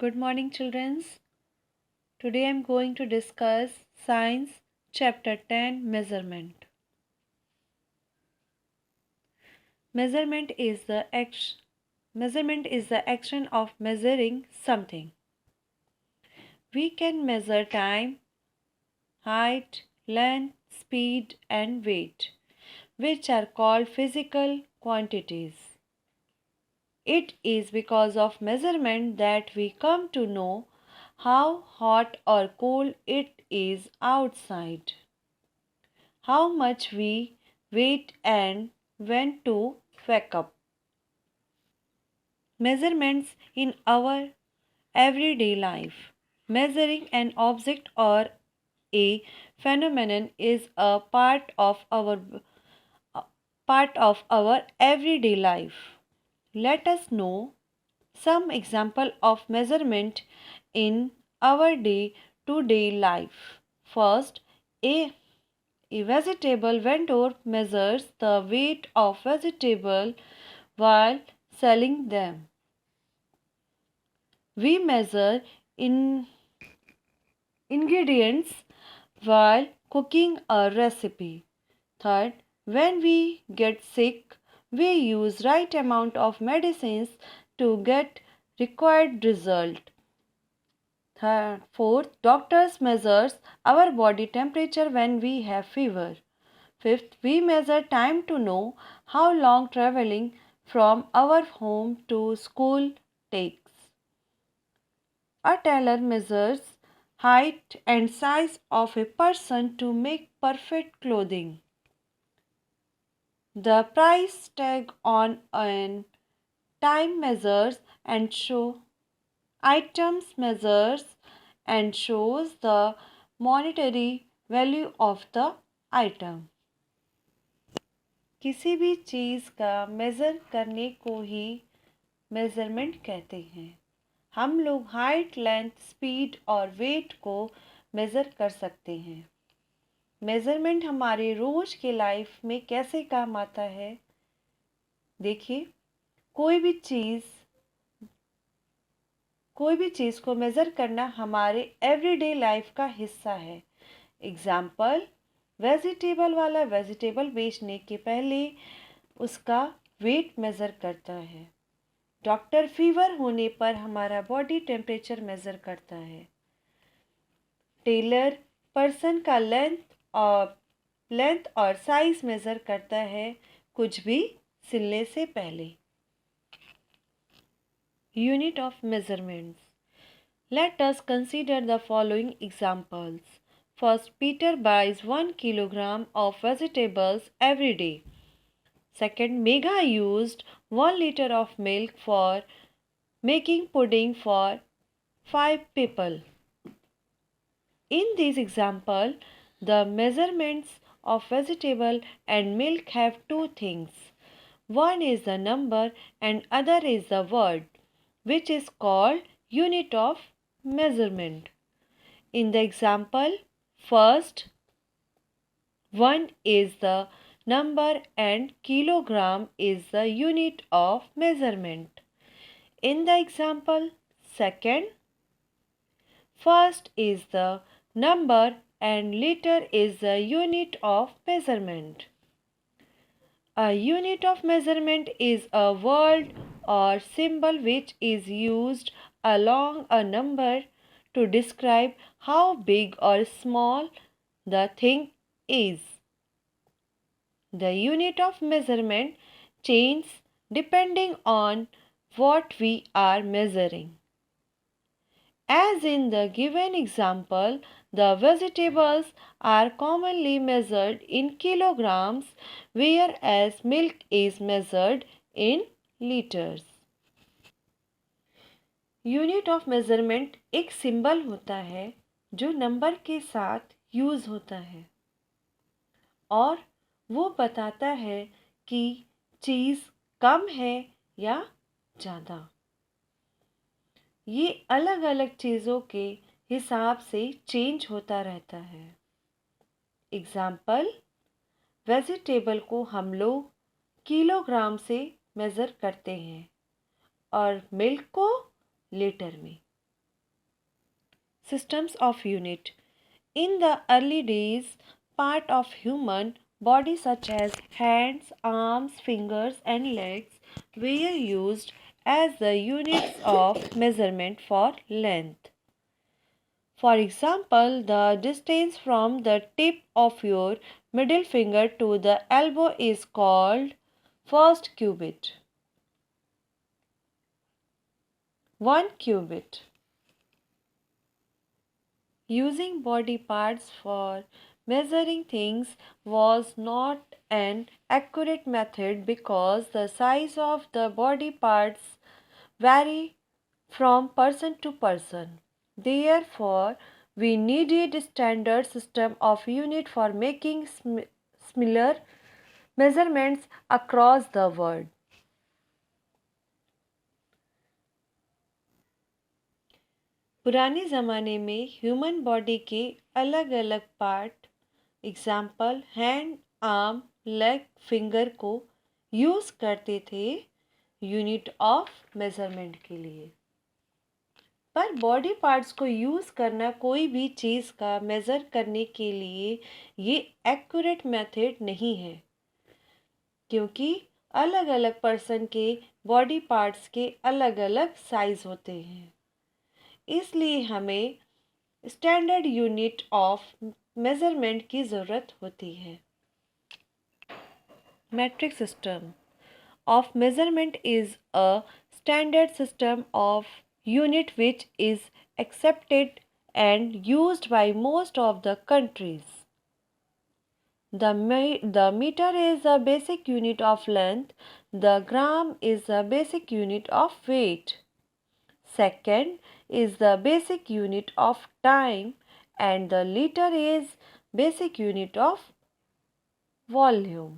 Good morning, children. Today I am going to discuss Science Chapter 10 Measurement. Measurement is the action of measuring something. We can measure time, height, length, speed, and weight, which are called physical quantities. It is because of measurement that we come to know how hot or cold it is outside, how much we weigh, and when to wake up. Measurements in our everyday life. Measuring an object or a phenomenon is a part of our everyday life. Let us know some example of measurement in our day-to-day life. First, a A vegetable vendor measures the weight of vegetable while selling them. We measure in ingredients while cooking a recipe. Third, when we get sick, we use right amount of medicines to get required result. Fourth, doctors measures our body temperature when we have fever. Fifth, we measure time to know how long traveling from our home to school takes. A tailor measures height and size of a person to make perfect clothing. The price tag on an time measures and show items measures and shows the monetary value of the item. किसी भी चीज़ का measure करने को ही measurement कहते हैं। हम लोग height, length, speed और वेट को मेज़र कर सकते हैं। मेज़रमेंट हमारे रोज़ के लाइफ में कैसे काम आता है? देखिए, कोई भी चीज़ को मेज़र करना हमारे एवरीडे लाइफ का हिस्सा है। एग्ज़ाम्पल, वेजिटेबल वाला वेजिटेबल बेचने के पहले उसका वेट मेज़र करता है। डॉक्टर फीवर होने पर हमारा बॉडी टेम्परेचर मेज़र करता है। टेलर पर्सन का लेंथ और साइज मेज़र करता है कुछ भी सिलने से पहले। Unit of measurements. Let us consider the following examples. First, Peter buys 1 kilogram of vegetables every day. Second, Megha used 1 liter of milk for making pudding for 5 people. In this example, the measurements of vegetable and milk have two things. One is the number and other is the word, which is called unit of measurement. In the example, first 1 is the number and kilogram is the unit of measurement. In the example, second, first is the number and liter is the unit of measurement. A unit of measurement is a word or symbol which is used along a number to describe how big or small the thing is. The unit of measurement changes depending on what we are measuring. As in the given example, the vegetables are commonly measured in kilograms, whereas milk is measured in liters. Unit of measurement एक symbol होता है जो number के साथ use होता है और वो बताता है कि चीज़ कम है या ज़्यादा। ये अलग अलग चीज़ों के हिसाब से चेंज होता रहता है। एग्ज़ाम्पल, वेजिटेबल को हम लोग किलोग्राम से मेज़र करते हैं और मिल्क को लीटर में। systems of unit. In the early days, part of human body such as hands, arms, fingers and legs were used as the units of measurement for length. For example, the distance from the tip of your middle finger to the elbow is called first cubit. 1 cubit. Using body parts for measuring things was not an accurate method because the size of the body parts vary from person to person. Therefore, we needed a standard system of unit for making similar measurements across the world. पुराने ज़माने में human body के अलग अलग part example hand, arm, leg, finger को use करते थे unit of measurement के लिए। पर बॉडी पार्ट्स को यूज़ करना कोई भी चीज़ का मेज़र करने के लिए ये एक्यूरेट मेथड नहीं है, क्योंकि अलग अलग पर्सन के बॉडी पार्ट्स के अलग अलग साइज़ होते हैं। इसलिए हमें स्टैंडर्ड यूनिट ऑफ मेज़रमेंट की ज़रूरत होती है। Metric system of measurement is a standard system of unit which is accepted and used by most of the countries. The meter is a basic unit of length. The gram is a basic unit of weight. Second is the basic unit of time and the liter is basic unit of volume.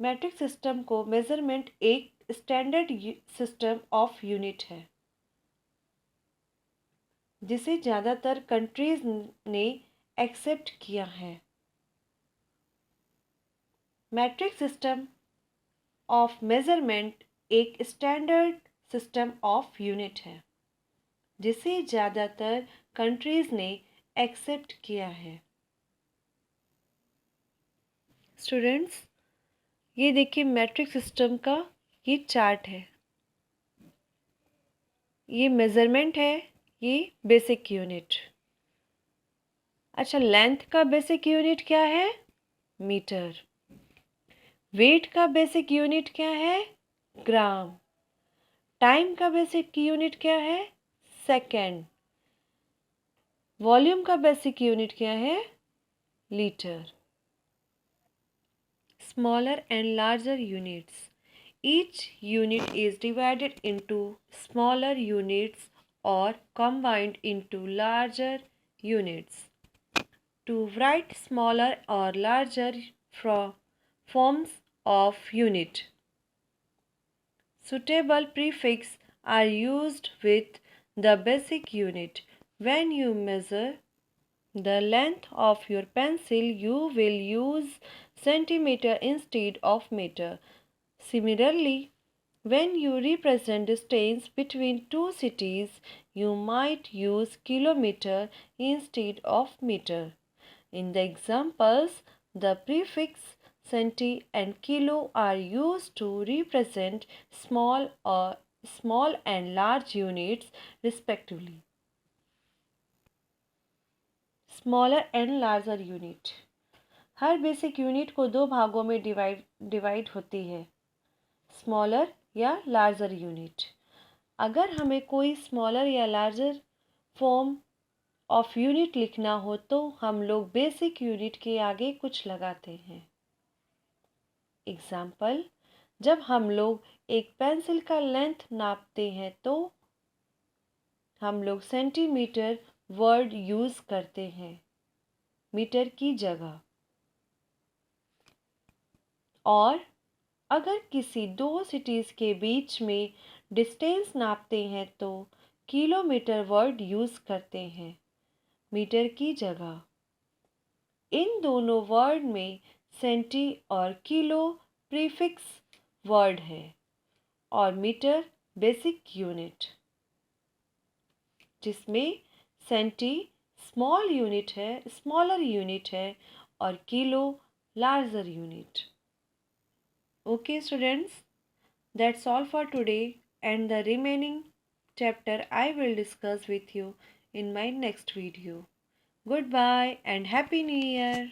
Matric system को measurement एक standard system of unit है जिसे ज़्यादातर countries ने accept किया है। Matric system of measurement एक standard system of unit है जिसे ज़्यादातर कंट्रीज ने एक्सेप्ट किया है। स्टूडेंट्स, ये देखिए मैट्रिक सिस्टम का ये चार्ट है, ये मेज़रमेंट है, ये बेसिक यूनिट। अच्छा, लेंथ का बेसिक यूनिट क्या है? मीटर। वेट का बेसिक यूनिट क्या है? ग्राम। टाइम का बेसिक यूनिट क्या है? सेकेंड। वॉल्यूम का बेसिक यूनिट क्या है? Litre. Smaller and larger units. Each unit is divided into smaller units or combined into larger units. To write smaller or larger forms of unit, suitable prefixes are used with the basic unit. When you measure the length of your pencil, you will use centimeter instead of meter. Similarly, when you represent distance between two cities, you might use kilometer instead of meter. In the examples, the prefix centi and kilo are used to represent small and large units respectively. Smaller and larger unit. Her basic unit को दो भागों में divide होती है, smaller या larger unit. अगर हमें कोई स्मॉलर या लार्जर फॉर्म ऑफ यूनिट लिखना हो तो हम लोग बेसिक यूनिट के आगे कुछ लगाते हैं। एग्जाम्पल, जब हम लोग एक पेंसिल का लेंथ नापते हैं तो हम लोग सेंटीमीटर वर्ड यूज़ करते हैं मीटर की जगह। और अगर किसी दो सिटीज़ के बीच में डिस्टेंस नापते हैं तो किलोमीटर वर्ड यूज़ करते हैं मीटर की जगह। इन दोनों वर्ड में सेंटी और किलो प्रीफिक्स वर्ड है और मीटर बेसिक यूनिट, जिसमें सेंटी स्मॉल यूनिट है, स्मॉलर यूनिट है, और kilo larger unit. Okay, students, that's all for today, and the remaining chapter I will discuss with you in my next video. Goodbye and Happy New Year!